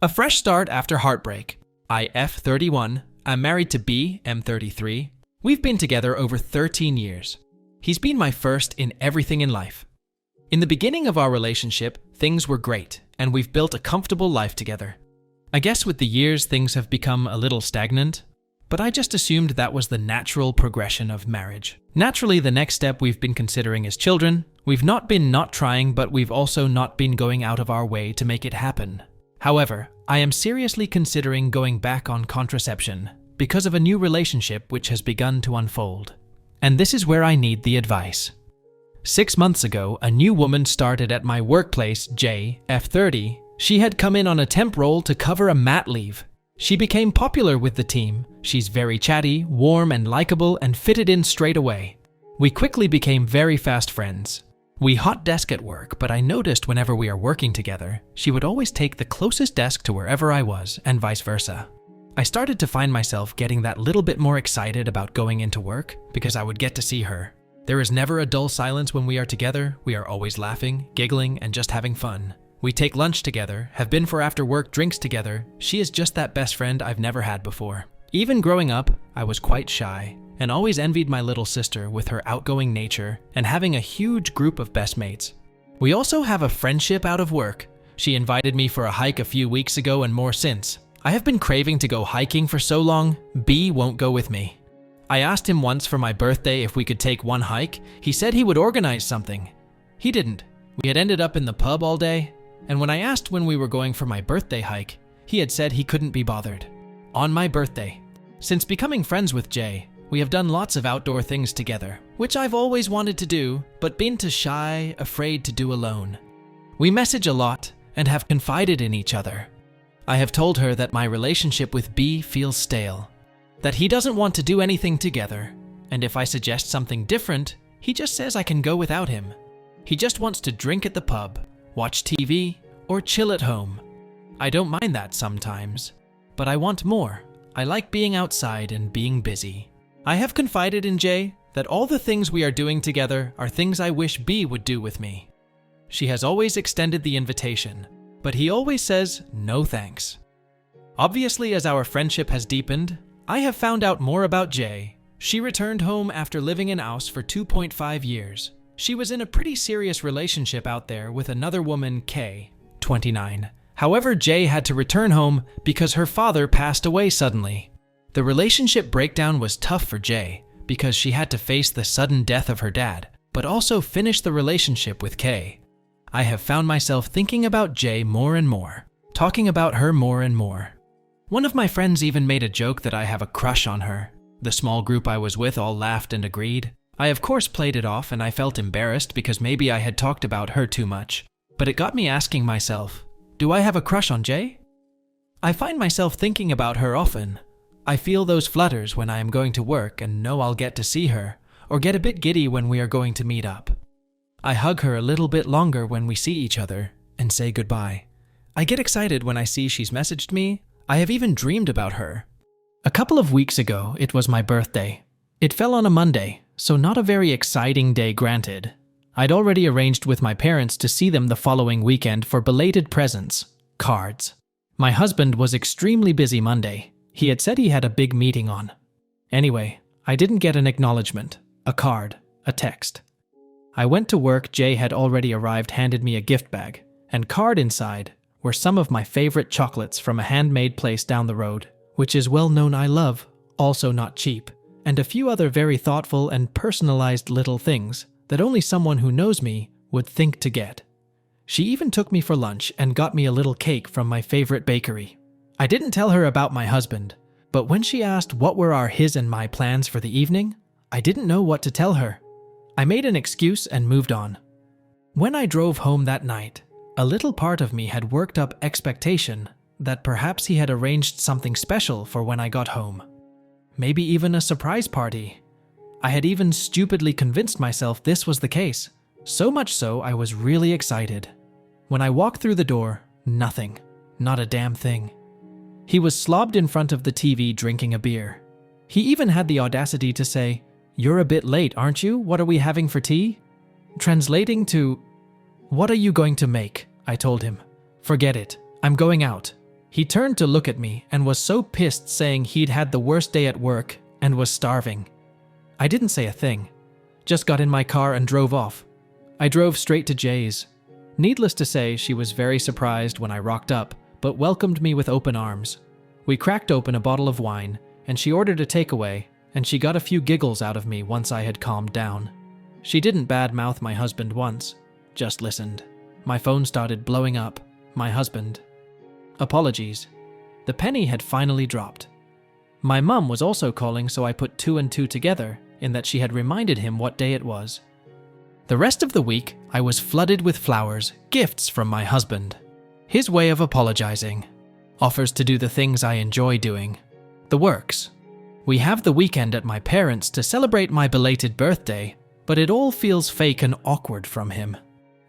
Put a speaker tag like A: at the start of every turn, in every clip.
A: A fresh start after heartbreak. I, F31, am married to B, M33. We've been together over 13 years. He's been my first in everything in life. In the beginning of our relationship, things were great, and we've built a comfortable life together. I guess with the years, things have become a little stagnant, but I just assumed that was the natural progression of marriage. Naturally, the next step we've been considering is children. We've not been not trying, but we've also not been going out of our way to make it happen. However, I am seriously considering going back on contraception because of a new relationship which has begun to unfold. And this is where I need the advice. 6 months ago, a new woman started at my workplace, J, F30. She had come in on a temp role to cover a mat leave. She became popular with the team. She's very chatty, warm, and likable, and fitted in straight away. We quickly became very fast friends. We hot desk at work, but I noticed whenever we are working together, she would always take the closest desk to wherever I was, and vice versa. I started to find myself getting that little bit more excited about going into work because I would get to see her. There is never a dull silence when we are together. We are always laughing, giggling, and just having fun. We take lunch together, have been for after-work drinks together. She is just that best friend I've never had before. Even growing up, I was quite shy and always envied my little sister with her outgoing nature and having a huge group of best mates. We also have a friendship out of work. She invited me for a hike a few weeks ago and more since. I have been craving to go hiking for so long, B won't go with me. I asked him once for my birthday if we could take one hike. He said he would organize something. He didn't. We had ended up in the pub all day, and when I asked when we were going for my birthday hike, he had said he couldn't be bothered. On my birthday. Since becoming friends with Jay, we have done lots of outdoor things together, which I've always wanted to do, but been too shy, afraid to do alone. We message a lot and have confided in each other. I have told her that my relationship with B feels stale, that he doesn't want to do anything together, and if I suggest something different, he just says I can go without him. He just wants to drink at the pub, watch TV, or chill at home. I don't mind that sometimes, but I want more. I like being outside and being busy. I have confided in Jay that all the things we are doing together are things I wish B would do with me. She has always extended the invitation, but he always says no thanks. Obviously, as our friendship has deepened, I have found out more about Jay. She returned home after living in Aus for 2.5 years. She was in a pretty serious relationship out there with another woman, K, 29. However, Jay had to return home because her father passed away suddenly. The relationship breakdown was tough for Jay because she had to face the sudden death of her dad, but also finish the relationship with K. I have found myself thinking about Jay more and more, talking about her more and more. One of my friends even made a joke that I have a crush on her. The small group I was with all laughed and agreed. I of course played it off and I felt embarrassed because maybe I had talked about her too much. But it got me asking myself, do I have a crush on Jay? I find myself thinking about her often. I feel those flutters when I am going to work and know I'll get to see her, or get a bit giddy when we are going to meet up. I hug her a little bit longer when we see each other and say goodbye. I get excited when I see she's messaged me. I have even dreamed about her. A couple of weeks ago, it was my birthday. It fell on a Monday, so not a very exciting day granted. I'd already arranged with my parents to see them the following weekend for belated presents, cards. My husband was extremely busy Monday. He had said he had a big meeting on. Anyway, I didn't get an acknowledgement, a card, a text. I went to work. Jay had already arrived, handed me a gift bag, and card inside were some of my favorite chocolates from a handmade place down the road, which is well known I love, also not cheap, and a few other very thoughtful and personalized little things that only someone who knows me would think to get. She even took me for lunch and got me a little cake from my favorite bakery. I didn't tell her about my husband, but when she asked what were his and my plans for the evening, I didn't know what to tell her. I made an excuse and moved on. When I drove home that night, a little part of me had worked up expectation that perhaps he had arranged something special for when I got home. Maybe even a surprise party. I had even stupidly convinced myself this was the case, so much so I was really excited. When I walked through the door, nothing, not a damn thing. He was slobbed in front of the TV drinking a beer. He even had the audacity to say, "You're a bit late, aren't you? What are we having for tea?" Translating to, "What are you going to make?" I told him. "Forget it. I'm going out." He turned to look at me and was so pissed, saying he'd had the worst day at work and was starving. I didn't say a thing, just got in my car and drove off. I drove straight to Jay's. Needless to say, she was very surprised when I rocked up, but welcomed me with open arms. We cracked open a bottle of wine, and she ordered a takeaway, and she got a few giggles out of me once I had calmed down. She didn't badmouth my husband once, just listened. My phone started blowing up. My husband. Apologies. The penny had finally dropped. My mum was also calling, so I put 2 and 2 together in that she had reminded him what day it was. The rest of the week, I was flooded with flowers, gifts from my husband. His way of apologizing. Offers to do the things I enjoy doing. The works. We have the weekend at my parents' to celebrate my belated birthday, but it all feels fake and awkward from him.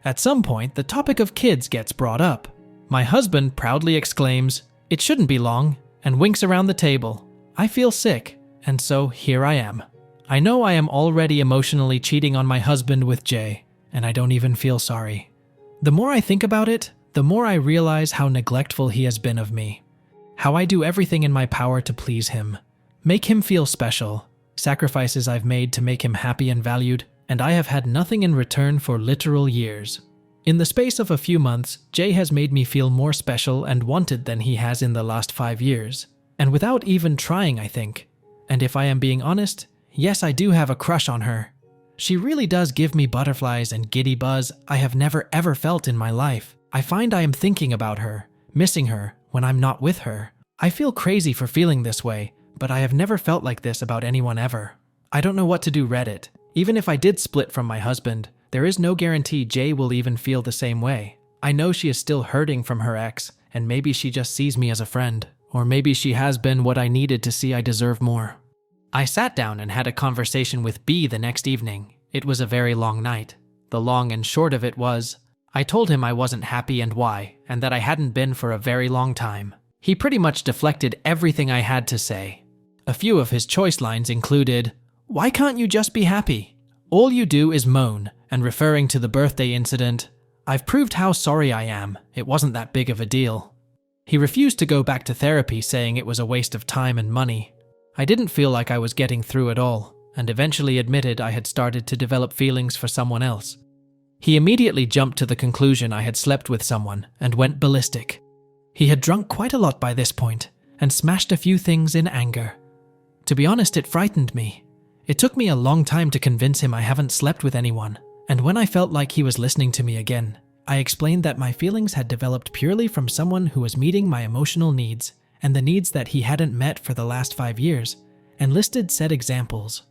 A: At some point, the topic of kids gets brought up. My husband proudly exclaims, "It shouldn't be long," and winks around the table. I feel sick, and so here I am. I know I am already emotionally cheating on my husband with Jay, and I don't even feel sorry. The more I think about it, the more I realize how neglectful he has been of me. How I do everything in my power to please him. Make him feel special. Sacrifices I've made to make him happy and valued, and I have had nothing in return for literal years. In the space of a few months, Jay has made me feel more special and wanted than he has in the last 5 years. And without even trying, I think. And if I am being honest, yes, I do have a crush on her. She really does give me butterflies and giddy buzz I have never ever felt in my life. I find I am thinking about her, missing her, when I'm not with her. I feel crazy for feeling this way, but I have never felt like this about anyone ever. I don't know what to do, Reddit. Even if I did split from my husband, there is no guarantee Jay will even feel the same way. I know she is still hurting from her ex, and maybe she just sees me as a friend. Or maybe she has been what I needed to see I deserve more. I sat down and had a conversation with B the next evening. It was a very long night. The long and short of it was, I told him I wasn't happy and why, and that I hadn't been for a very long time. He pretty much deflected everything I had to say. A few of his choice lines included, "Why can't you just be happy? All you do is moan," and referring to the birthday incident, "I've proved how sorry I am. It wasn't that big of a deal." He refused to go back to therapy, saying it was a waste of time and money. I didn't feel like I was getting through at all, and eventually admitted I had started to develop feelings for someone else. He immediately jumped to the conclusion I had slept with someone and went ballistic. He had drunk quite a lot by this point and smashed a few things in anger. To be honest, it frightened me. It took me a long time to convince him I haven't slept with anyone, and when I felt like he was listening to me again, I explained that my feelings had developed purely from someone who was meeting my emotional needs and the needs that he hadn't met for the last 5 years, and listed said examples.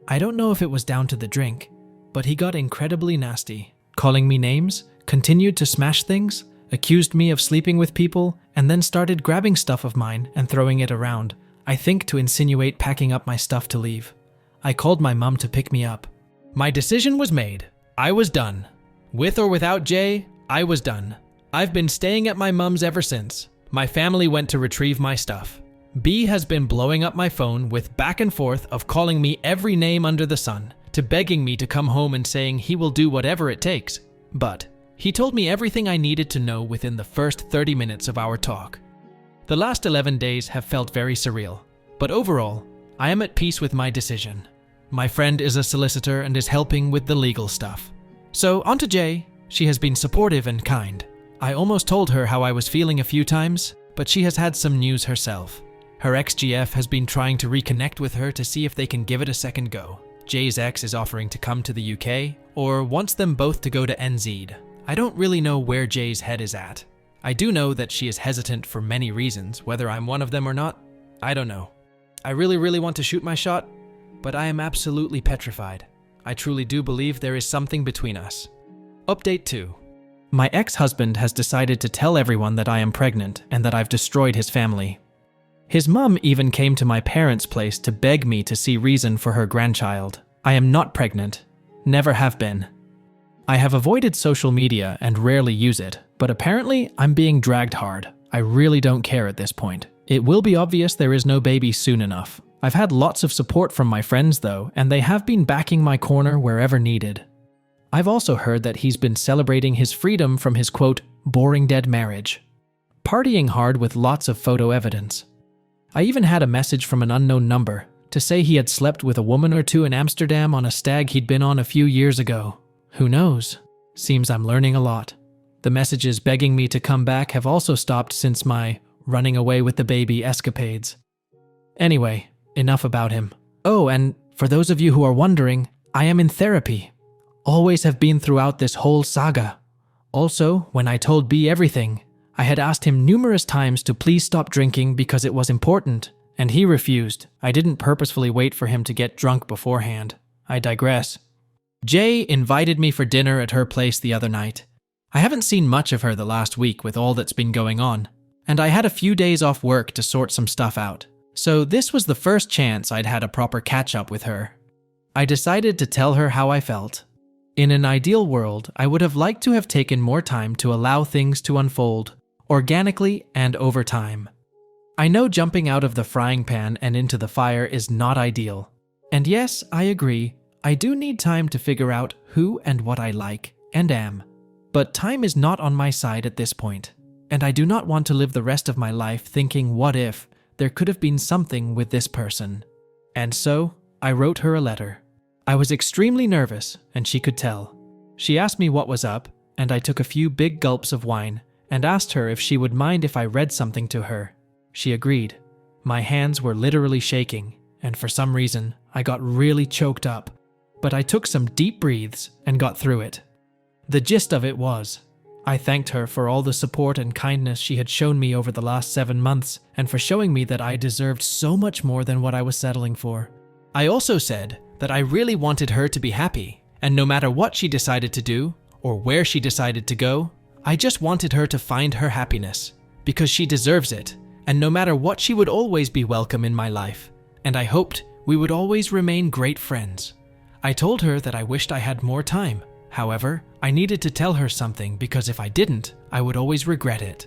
A: I don't know if it was down to the drink, but he got incredibly nasty, calling me names, continued to smash things, accused me of sleeping with people, and then started grabbing stuff of mine and throwing it around, I think to insinuate packing up my stuff to leave. I called my mum to pick me up. My decision was made. I was done. With or without Jay, I was done. I've been staying at my mum's ever since. My family went to retrieve my stuff. B has been blowing up my phone with back and forth of calling me every name under the sun, to begging me to come home and saying he will do whatever it takes. But he told me everything I needed to know within the first 30 minutes of our talk. The last 11 days have felt very surreal, but overall, I am at peace with my decision. My friend is a solicitor and is helping with the legal stuff. So, on to Jay. She has been supportive and kind. I almost told her how I was feeling a few times, but she has had some news herself. Her ex-GF has been trying to reconnect with her to see if they can give it a second go. Jay's ex is offering to come to the UK, or wants them both to go to NZ. I don't really know where Jay's head is at. I do know that she is hesitant for many reasons, whether I'm one of them or not, I don't know. I really want to shoot my shot, but I am absolutely petrified. I truly do believe there is something between us. Update 2. My ex-husband has decided to tell everyone that I am pregnant and that I've destroyed his family. His mum even came to my parents' place to beg me to see reason for her grandchild. I am not pregnant. Never have been. I have avoided social media and rarely use it, but apparently I'm being dragged hard. I really don't care at this point. It will be obvious there is no baby soon enough. I've had lots of support from my friends though, and they have been backing my corner wherever needed. I've also heard that he's been celebrating his freedom from his quote, boring dead marriage. partying hard with lots of photo evidence. I even had a message from an unknown number to say he had slept with a woman or two in Amsterdam on a stag he'd been on a few years ago. Who knows? Seems I'm learning a lot. The messages begging me to come back have also stopped since my running away with the baby escapades. Anyway, enough about him. Oh, and for those of you who are wondering, I am in therapy. Always have been throughout this whole saga. Also, when I told B everything, I had asked him numerous times to please stop drinking because it was important, and he refused. I didn't purposefully wait for him to get drunk beforehand. I digress. Jay invited me for dinner at her place the other night. I haven't seen much of her the last week with all that's been going on, and I had a few days off work to sort some stuff out. So this was the first chance I'd had a proper catch-up with her. I decided to tell her how I felt. In an ideal world, I would have liked to have taken more time to allow things to unfold, organically and over time. I know jumping out of the frying pan and into the fire is not ideal. And yes, I agree, I do need time to figure out who and what I like and am. But time is not on my side at this point, and I do not want to live the rest of my life thinking what if there could have been something with this person. And so, I wrote her a letter. I was extremely nervous, and she could tell. She asked me what was up, and I took a few big gulps of wine and asked her if she would mind if I read something to her. She agreed. My hands were literally shaking, and for some reason, I got really choked up. But I took some deep breaths and got through it. The gist of it was, I thanked her for all the support and kindness she had shown me over the last 7 months and for showing me that I deserved so much more than what I was settling for. I also said that I really wanted her to be happy, and no matter what she decided to do or where she decided to go, I just wanted her to find her happiness because she deserves it, and no matter what, she would always be welcome in my life, and I hoped we would always remain great friends. I told her that I wished I had more time. However, I needed to tell her something because if I didn't, I would always regret it.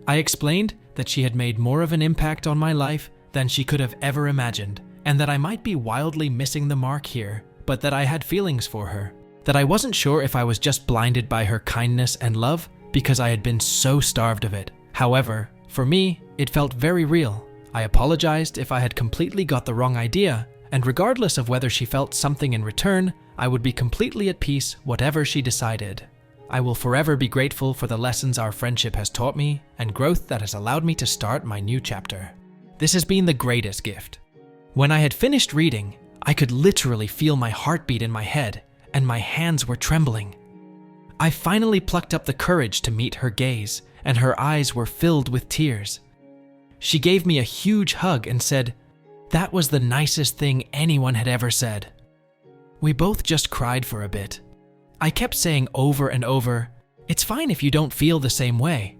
A: I explained that she had made more of an impact on my life than she could have ever imagined, and that I might be wildly missing the mark here, but that I had feelings for her. That I wasn't sure if I was just blinded by her kindness and love because I had been so starved of it. However, for me, it felt very real. I apologized if I had completely got the wrong idea, and regardless of whether she felt something in return, I would be completely at peace whatever she decided. I will forever be grateful for the lessons our friendship has taught me and growth that has allowed me to start my new chapter. This has been the greatest gift. When I had finished reading, I could literally feel my heartbeat in my head and my hands were trembling. I finally plucked up the courage to meet her gaze, and her eyes were filled with tears. She gave me a huge hug and said, "That was the nicest thing anyone had ever said." We both just cried for a bit. I kept saying over and over, "It's fine if you don't feel the same way,"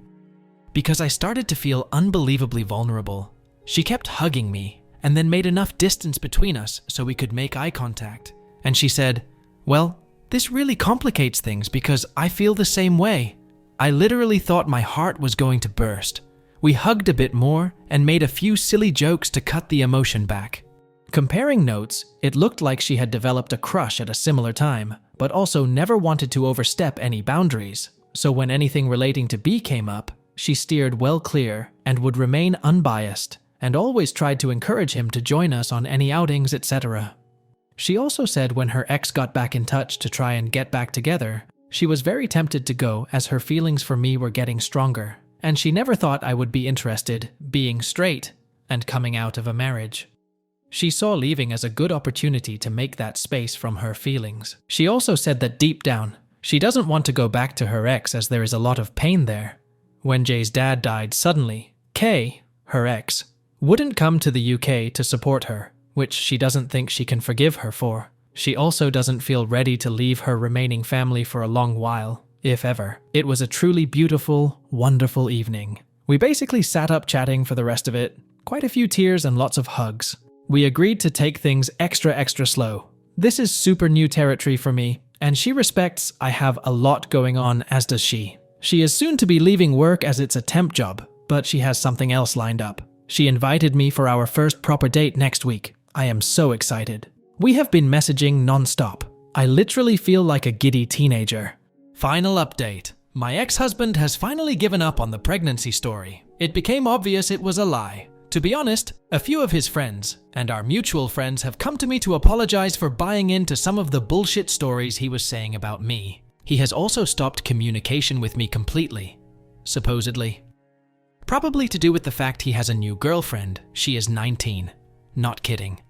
A: because I started to feel unbelievably vulnerable. She kept hugging me and then made enough distance between us so we could make eye contact. And she said, "Well, this really complicates things because I feel the same way." I literally thought my heart was going to burst. We hugged a bit more and made a few silly jokes to cut the emotion back. Comparing notes, it looked like she had developed a crush at a similar time, but also never wanted to overstep any boundaries. So when anything relating to B came up, she steered well clear and would remain unbiased, and always tried to encourage him to join us on any outings, etc. She also said when her ex got back in touch to try and get back together, she was very tempted to go as her feelings for me were getting stronger, and she never thought I would be interested being straight and coming out of a marriage. She saw leaving as a good opportunity to make that space from her feelings. She also said that deep down, she doesn't want to go back to her ex as there is a lot of pain there. When Jay's dad died suddenly, Kay, her ex, wouldn't come to the UK to support her, which she doesn't think she can forgive her for. She also doesn't feel ready to leave her remaining family for a long while, if ever. It was a truly beautiful, wonderful evening. We basically sat up chatting for the rest of it, quite a few tears and lots of hugs. We agreed to take things extra slow. This is super new territory for me, and she respects I have a lot going on, as does she. She is soon to be leaving work as it's a temp job, but she has something else lined up. She invited me for our first proper date next week. I am so excited. We have been messaging non-stop. I literally feel like a giddy teenager. Final update. My ex-husband has finally given up on the pregnancy story. It became obvious it was a lie. To be honest, a few of his friends, and our mutual friends, have come to me to apologize for buying into some of the bullshit stories he was saying about me. He has also stopped communication with me completely, supposedly. Probably to do with the fact he has a new girlfriend. She is 19. Not kidding.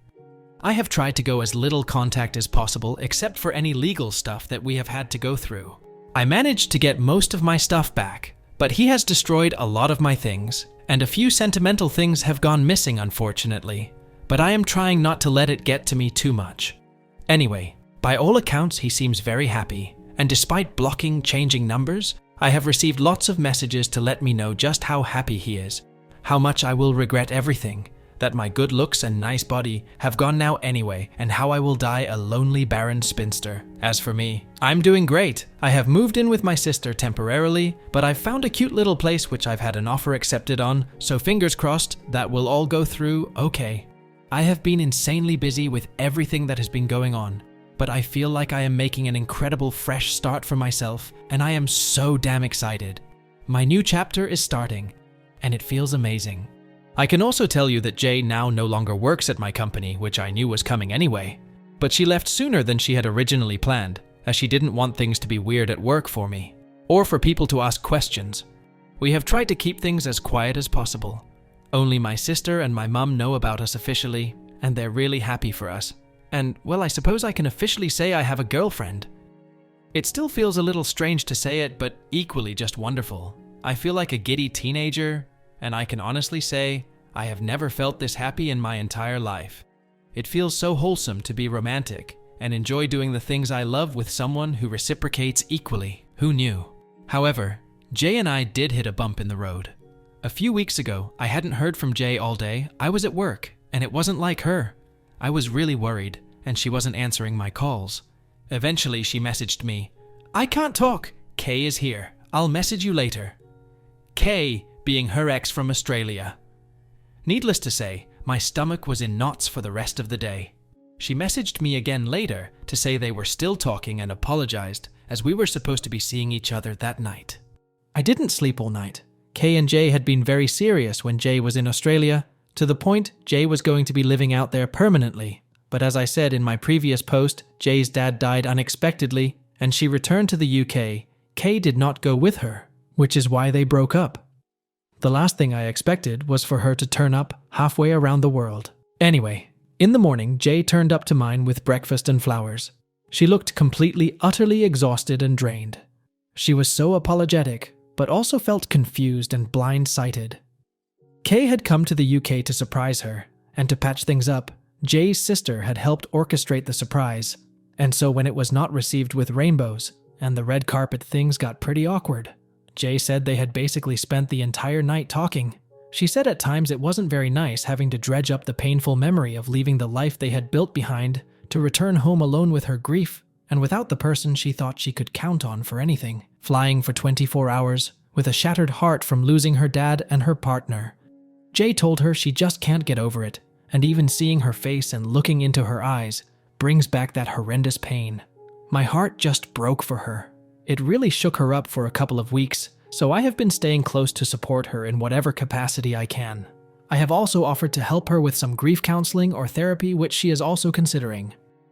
A: I have tried to go as little contact as possible except for any legal stuff that we have had to go through. I managed to get most of my stuff back, but he has destroyed a lot of my things, and a few sentimental things have gone missing, unfortunately. But I am trying not to let it get to me too much. Anyway, by all accounts, he seems very happy, and despite blocking changing numbers, I have received lots of messages to let me know just how happy he is, how much I will regret everything, that my good looks and nice body have gone now anyway, and how I will die a lonely barren spinster. As for me, I'm doing great. I have moved in with my sister temporarily, but I've found a cute little place which I've had an offer accepted on, so fingers crossed that will all go through okay. I have been insanely busy with everything that has been going on, but I feel like I am making an incredible fresh start for myself, and I am so damn excited. My new chapter is starting, and it feels amazing. I can also tell you that Jay now no longer works at my company, which I knew was coming anyway. But she left sooner than she had originally planned, as she didn't want things to be weird at work for me, or for people to ask questions. We have tried to keep things as quiet as possible. Only my sister and my mum know about us officially, and they're really happy for us. And, well, I suppose I can officially say I have a girlfriend. It still feels a little strange to say it, but equally just wonderful. I feel like a giddy teenager, and I can honestly say I have never felt this happy in my entire life. It feels so wholesome to be romantic and enjoy doing the things I love with someone who reciprocates equally. Who knew? However, Jay and I did hit a bump in the road. A few weeks ago, I hadn't heard from Jay all day. I was at work, and it wasn't like her. I was really worried, and she wasn't answering my calls. Eventually, she messaged me, "I can't talk. Kay is here. I'll message you later." Kay being her ex from Australia. Needless to say, my stomach was in knots for the rest of the day. She messaged me again later to say they were still talking and apologized, as we were supposed to be seeing each other that night. I didn't sleep all night. Kay and Jay had been very serious when Jay was in Australia, to the point Jay was going to be living out there permanently. But as I said in my previous post, Jay's dad died unexpectedly, and she returned to the UK. Kay did not go with her, which is why they broke up. The last thing I expected was for her to turn up halfway around the world. Anyway, in the morning, Jay turned up to mine with breakfast and flowers. She looked completely, utterly exhausted and drained. She was so apologetic, but also felt confused and blind-sighted. Kay had come to the UK to surprise her, and to patch things up, Jay's sister had helped orchestrate the surprise, and so when it was not received with rainbows, and the red carpet, things got pretty awkward. Jay said they had basically spent the entire night talking. She said at times it wasn't very nice having to dredge up the painful memory of leaving the life they had built behind to return home alone with her grief and without the person she thought she could count on for anything, flying for 24 hours with a shattered heart from losing her dad and her partner. Jay told her she just can't get over it, and even seeing her face and looking into her eyes brings back that horrendous pain. My heart just broke for her. It really shook her up for a couple of weeks, so I have been staying close to support her in whatever capacity I can. I have also offered to help her with some grief counseling or therapy, which she is also considering.